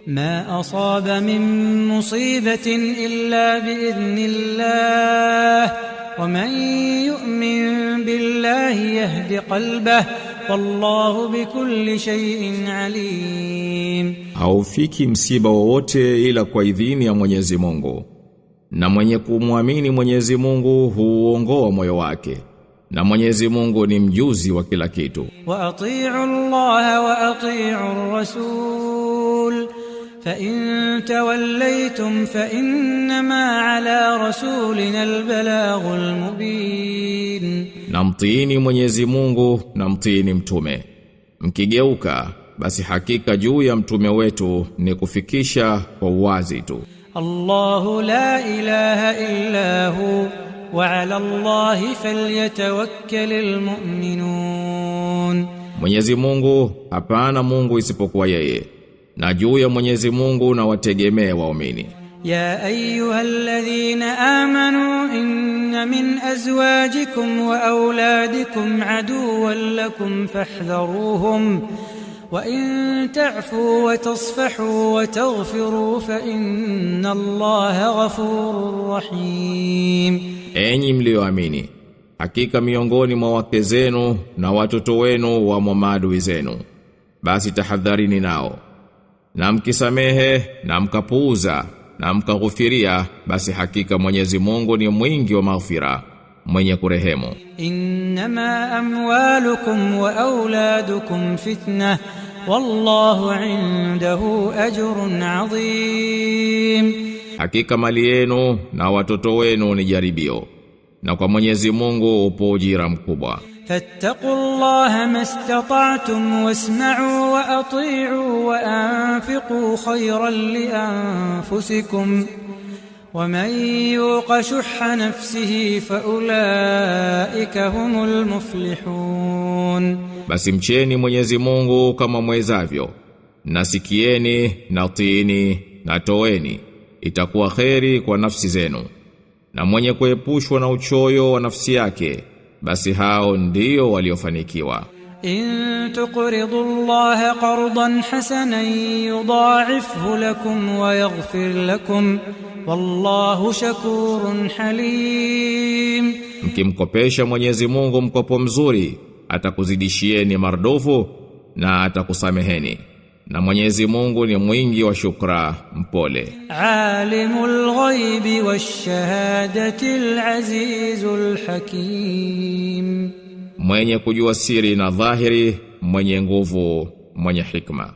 ما أصاب من مصيبة إلا بإذن الله ومن يؤمن بالله يهد قلبه والله بكل شيء عليم. Haufiki msiba wowote ila kwa idhini ya Mwenyezi Mungu. Na mwenye kumwamini Mwenyezi Mungu huongoa moyo wake. Na Mwenyezi Mungu ni mjuzi wa kila kitu. Wa atii'u Allah wa atii'u ar-rasul fa in tawallaytum fa innama ala rasulina al-balaghul mubin. Na mtiini Mwenyezi Mungu na mtiini mtume. Mkigeuka basi hakika juu ya mtume wetu ni kufikisha kwa uwazi tu. Allahu la ilaha illa hu wa ala Allahi falyatawakkalul mu'minun. Mwenyezi Mungu, hapana Mungu isipokuwa yeye. Na juu ya Mwenyezi Mungu na wategemee waumini. Ya ayyuhalladhina amanu inna min azwajikum wa auladikum aduwwan lakum fahdharuhum wa in ta'fu wa tasfahu wa taghfiru fa inna Allaha ghafurur rahim. Enyi mlioamini, hakika miongoni mwa wake zenu na watoto wenu wa maadui zenu, basi tahadharini nao. Na mkisamehe na mkapuuza na mkaghufiria, basi hakika Mwenyezi Mungu ni mwingi wa maghfira, mwenye kurehemu. Innama amwalukum wa auladukum fitnah wallahu indahu ajrun adhim. Hakika mali yenu na watoto wenu ni jaribio, na kwa Mwenyezi Mungu upo ujira mkubwa. Fattaqullaha mastata'tum wasma'u wa ati'u wa anfiqu khayran li anfusikum wa man yuqa shuhha nafsihi fa ulaika humul muflihun. Basi mcheni Mwenyezi Mungu kama mwezavyo, na sikieni na tiini na toeni, itakuwa kheri kwa nafsi zenu. Na mwenye kuepushwa na uchoyo wa nafsi yake, basi hao ndio waliofanikiwa. In tuqridu Allaha qardan hasanan yudha'ifhu lakum wa yaghfir lakum wallahu shakurun halim. Mkimkopesha Mwenyezi Mungu mkopo mzuri, atakuzidishieni mardufu na atakusameheni. Na Mwenyezi Mungu ni mwingi wa shukra, mpole. Alimul ghaibi wash-shahadatil azizul hakim. Mwenye kujua siri na dhahiri, mwenye nguvu, mwenye hikma.